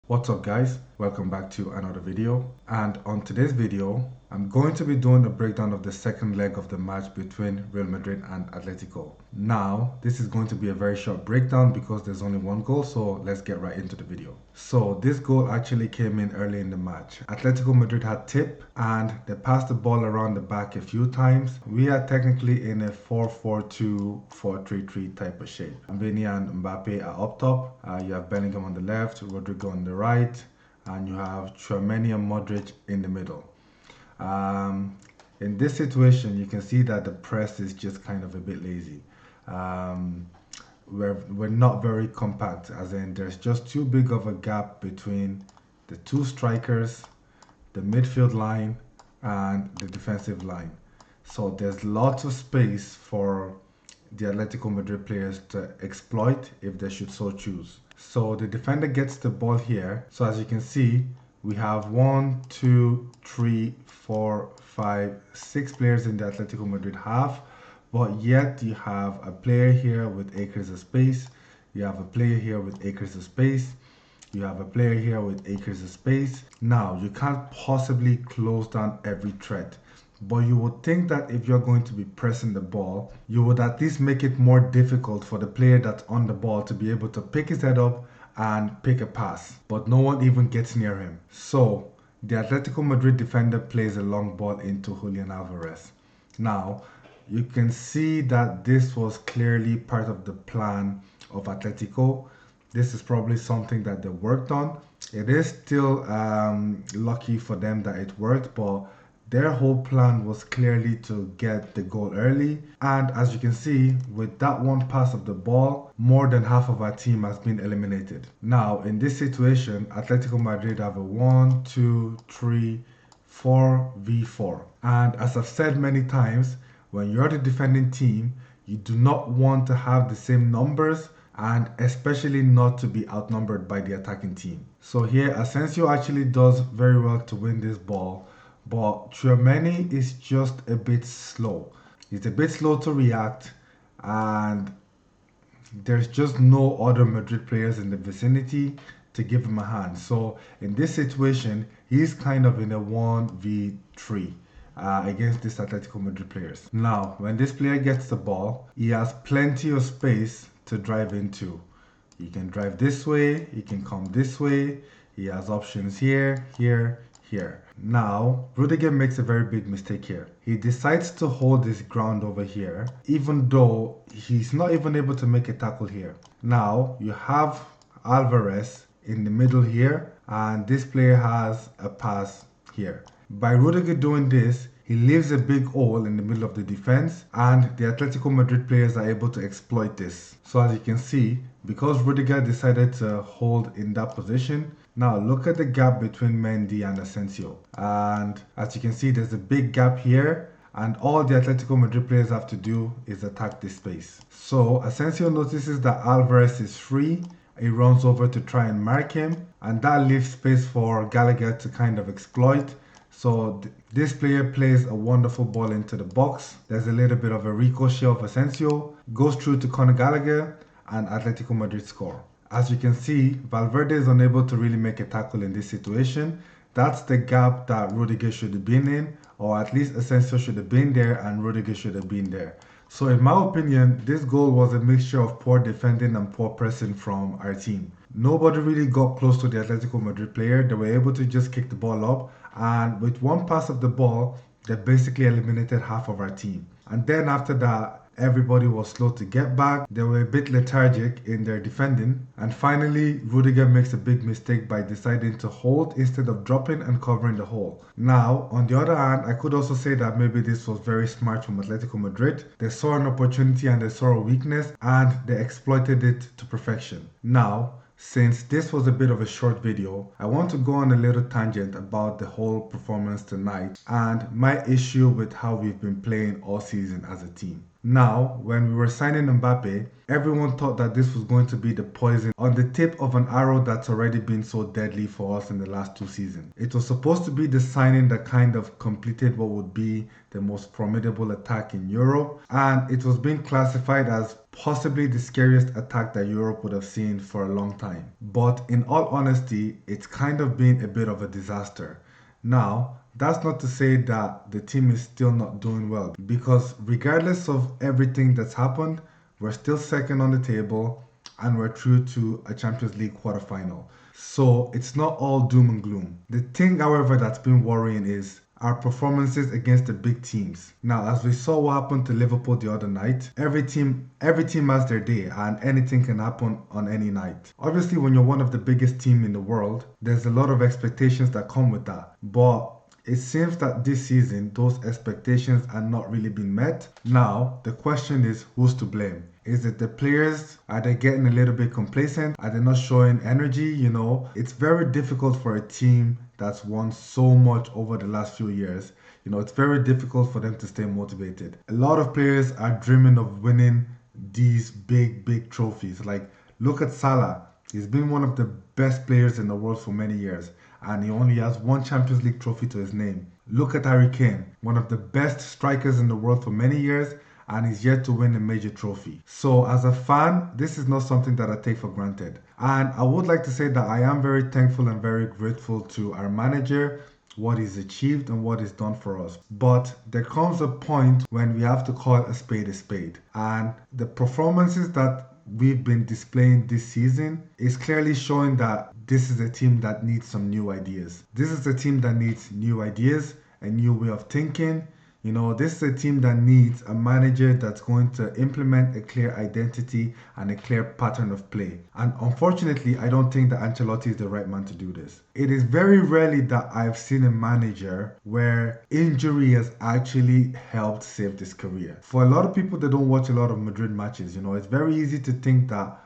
What's up guys, welcome back to another video, and on today's video I'm going to be doing a breakdown of the second leg of the match between Real Madrid and Atletico. Now this is going to be a very short breakdown because there's only one goal, so let's get right into the video. So this goal actually came in early in the match. Atletico Madrid had tip and they passed the ball around the back a few times. We are technically in a 4-4-2, 4-3-3 type of shape. Vini and Mbappe are up top, you have Bellingham on the left, Rodrigo on the right, and you have Tchouaméni and Modric in the middle. In this situation, you can see that the press is just kind of a bit lazy. We're not very compact, as in there's just too big of a gap between the two strikers, the midfield line, and the defensive line. So there's lots of space for the Atletico Madrid players to exploit if they should so choose. So the defender gets the ball here. So as you can see, we have 1, 2, 3, 4, 5, 6 players in the Atletico Madrid half, but yet you have a player here with acres of space, you have a player here with acres of space, you have a player here with acres of space. Now you can't possibly close down every threat, but you would think that if you're going to be pressing the ball, you would at least make it more difficult for the player that's on the ball to be able to pick his head up and pick a pass, but no one even gets near him. So the Atletico Madrid defender plays a long ball into Julian Alvarez. Now you can see that this was clearly part of the plan of Atletico. This is probably something that they worked on. It is still lucky for them that it worked, but their whole plan was clearly to get the goal early. And as you can see, with that one pass of the ball, more than half of our team has been eliminated. Now, in this situation, Atletico Madrid have a 1, 2, 3, 4v4. And as I've said many times, when you're the defending team, you do not want to have the same numbers, and especially not to be outnumbered by the attacking team. So here, Asensio actually does very well to win this ball, but Tchouaméni is just a bit slow. He's a bit slow to react, and there's just no other Madrid players in the vicinity to give him a hand. So in this situation, he's kind of in a 1v3 against this Atletico Madrid players. Now, when this player gets the ball, he has plenty of space to drive into. He can drive this way, he can come this way, he has options here, here, here. Now, Rudiger makes a very big mistake here. He decides to hold his ground over here, even though he's not even able to make a tackle here. Now, you have Alvarez in the middle here, and this player has a pass here. By Rudiger doing this, he leaves a big hole in the middle of the defense, and the Atletico Madrid players are able to exploit this. So as you can see, because Rudiger decided to hold in that position, now look at the gap between Mendy and Asensio. And as you can see, there's a big gap here, and all the Atletico Madrid players have to do is attack this space. So Asensio notices that Alvarez is free. He runs over to try and mark him, and that leaves space for Gallagher to kind of exploit. So this player plays a wonderful ball into the box. There's a little bit of a ricochet of Asensio, goes through to Conor Gallagher, and Atletico Madrid score. As you can see, Valverde is unable to really make a tackle in this situation. That's the gap that Rudiger should have been in, or at least Asensio should have been there and Rudiger should have been there. So in my opinion, this goal was a mixture of poor defending and poor pressing from our team. Nobody really got close to the Atletico Madrid player. They were able to just kick the ball up, and with one pass of the ball, they basically eliminated half of our team. And then after that, everybody was slow to get back. They were a bit lethargic in their defending. And finally, Rudiger makes a big mistake by deciding to hold instead of dropping and covering the hole. Now, on the other hand, I could also say that maybe this was very smart from Atletico Madrid. They saw an opportunity and they saw a weakness, and they exploited it to perfection. Now, since this was a bit of a short video, I want to go on a little tangent about the whole performance tonight and my issue with how we've been playing all season as a team. Now, when we were signing Mbappe, everyone thought that this was going to be the poison on the tip of an arrow that's already been so deadly for us in the last 2 seasons. It was supposed to be the signing that kind of completed what would be the most formidable attack in Europe, and it was being classified as possibly the scariest attack that Europe would have seen for a long time. But in all honesty, it's kind of been a bit of a disaster. Now, that's not to say that the team is still not doing well, because regardless of everything that's happened, we're still second on the table and we're through to a Champions League quarterfinal. So it's not all doom and gloom. The thing, however, that's been worrying is our performances against the big teams. Now, as we saw what happened to Liverpool the other night, every team has their day and anything can happen on any night. Obviously, when you're one of the biggest teams in the world, there's a lot of expectations that come with that. But it seems that this season, those expectations are not really being met. Now, the question is who's to blame? Is it the players? Are they getting a little bit complacent? Are they not showing energy? It's very difficult for a team that's won so much over the last few years. It's very difficult for them to stay motivated. A lot of players are dreaming of winning these big, big trophies. Like, look at Salah. He's been one of the best players in the world for many years, and he only has one Champions League trophy to his name. Look at Harry Kane, one of the best strikers in the world for many years, and he's yet to win a major trophy. So as a fan, this is not something that I take for granted. And I would like to say that I am very thankful and very grateful to our manager, what he's achieved and what he's done for us. But there comes a point when we have to call a spade a spade. And the performances that we've been displaying this season is clearly showing that this is a team that needs some new ideas. This is a team that needs new ideas, a new way of thinking. This is a team that needs a manager that's going to implement a clear identity and a clear pattern of play. And unfortunately, I don't think that Ancelotti is the right man to do this. It is very rarely that I've seen a manager where injury has actually helped save this career. For a lot of people that don't watch a lot of Madrid matches, it's very easy to think that,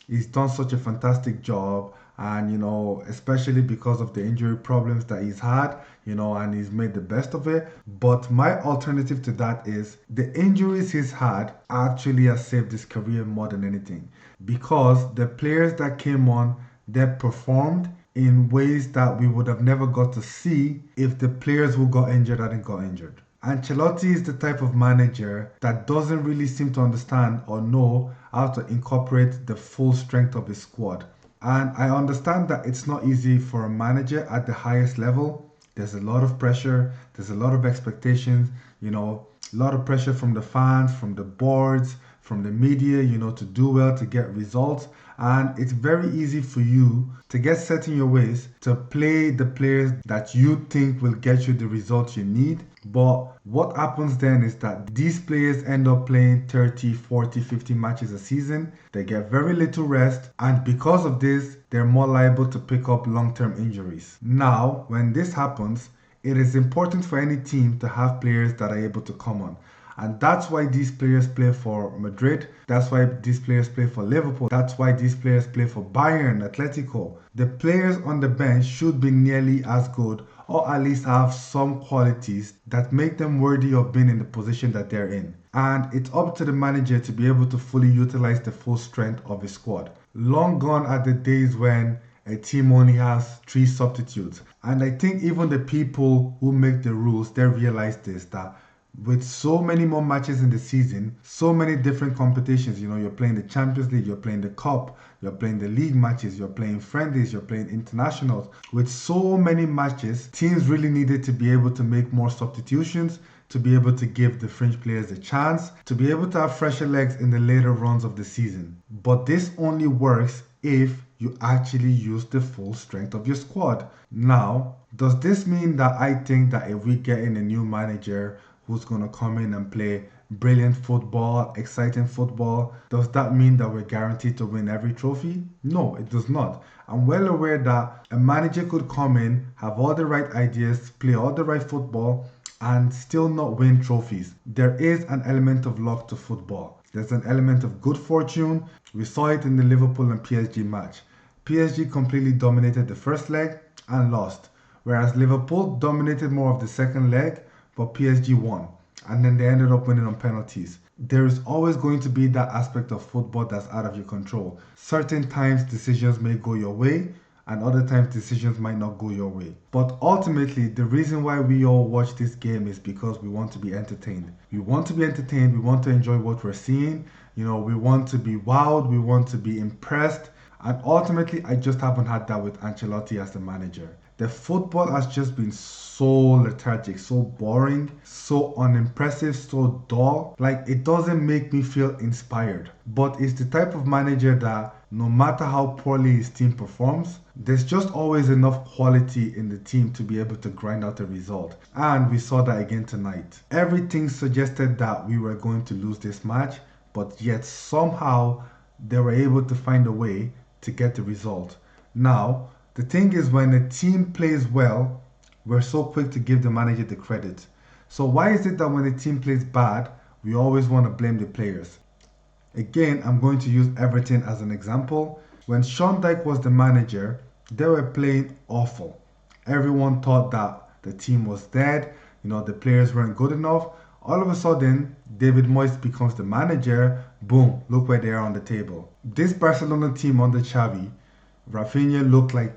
he's done such a fantastic job, and especially because of the injury problems that he's had, and he's made the best of it. But my alternative to that is the injuries he's had actually has saved his career more than anything, because the players that came on, they performed in ways that we would have never got to see if the players who got injured hadn't got injured. Ancelotti is the type of manager that doesn't really seem to understand or know how to incorporate the full strength of his squad. And I understand that it's not easy for a manager at the highest level. There's a lot of pressure, there's a lot of expectations, a lot of pressure from the fans, from the boards, from the media, to do well, to get results. And it's very easy for you to get set in your ways, to play the players that you think will get you the results you need. But what happens then is that these players end up playing 30, 40, 50 matches a season. They get very little rest, and because of this, they're more liable to pick up long-term injuries. Now, when this happens, it is important for any team to have players that are able to come on. And that's why these players play for Madrid. That's why these players play for Liverpool. That's why these players play for Bayern, Atletico. The players on the bench should be nearly as good, or at least have some qualities that make them worthy of being in the position that they're in. And it's up to the manager to be able to fully utilize the full strength of his squad. Long gone are the days when a team only has 3 substitutes. And I think even the people who make the rules, they realize this, that with so many more matches in the season, so many different competitions, you're playing the Champions League, you're playing the Cup, you're playing the league matches, you're playing friendlies, you're playing internationals. With so many matches, teams really needed to be able to make more substitutions, to be able to give the French players a chance, to be able to have fresher legs in the later runs of the season. But this only works if you actually use the full strength of your squad. Now, does this mean that I think that if we get in a new manager who's going to come in and play brilliant football, exciting football, does that mean that we're guaranteed to win every trophy? No, it does not. I'm well aware that a manager could come in, have all the right ideas, play all the right football, and still not win trophies. There is an element of luck to football. There's an element of good fortune. We saw it in the Liverpool and PSG match. PSG completely dominated the first leg and lost, whereas Liverpool dominated more of the second leg, but PSG won. and then they ended up winning on penalties. There is always going to be that aspect of football that's out of your control. Certain times decisions may go your way, and other times decisions might not go your way. But ultimately, the reason why we all watch this game is because we want to be entertained. We want to be entertained, we want to enjoy what we're seeing, we want to be wowed, we want to be impressed. And ultimately, I just haven't had that with Ancelotti as the manager. The football has just been so lethargic, so boring, so unimpressive, so dull. Like, it doesn't make me feel inspired. But it's the type of manager that no matter how poorly his team performs, there's just always enough quality in the team to be able to grind out a result. And we saw that again tonight. Everything suggested that we were going to lose this match, but yet somehow they were able to find a way to get the result. Now, the thing is, when a team plays well, we're so quick to give the manager the credit. So why is it that when a team plays bad, we always want to blame the players? Again, I'm going to use Everton as an example. When Sean Dyche was the manager, they were playing awful. Everyone thought that the team was dead, the players weren't good enough. All of a sudden, David Moyes becomes the manager. Boom, look where they are on the table. This Barcelona team under Xavi, Rafinha looked like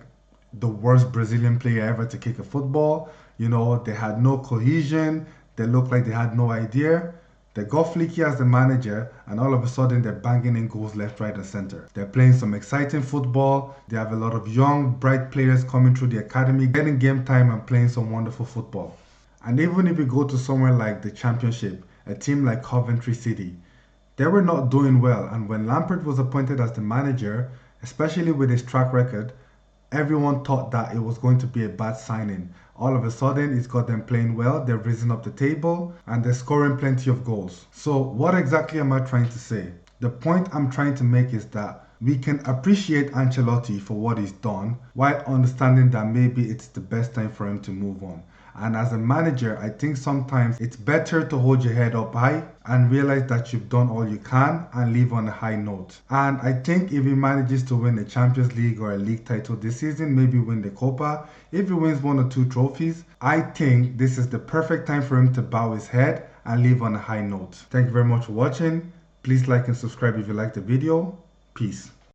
the worst Brazilian player ever to kick a football. They had no cohesion. They looked like they had no idea. They got Flicky as the manager, and all of a sudden they're banging in goals left, right, and center. They're playing some exciting football. They have a lot of young, bright players coming through the academy, getting game time and playing some wonderful football. And even if you go to somewhere like the Championship, a team like Coventry City, they were not doing well. And when Lampard was appointed as the manager, especially with his track record, everyone thought that it was going to be a bad signing. All of a sudden, it's got them playing well, they've risen up the table, and they're scoring plenty of goals. So what exactly am I trying to say? The point I'm trying to make is that we can appreciate Ancelotti for what he's done, while understanding that maybe it's the best time for him to move on. And as a manager, I think sometimes it's better to hold your head up high and realize that you've done all you can and leave on a high note. And I think if he manages to win a Champions League or a league title this season, maybe win the Copa, if he wins 1 or 2 trophies, I think this is the perfect time for him to bow his head and leave on a high note. Thank you very much for watching. Please like and subscribe if you liked the video. Peace.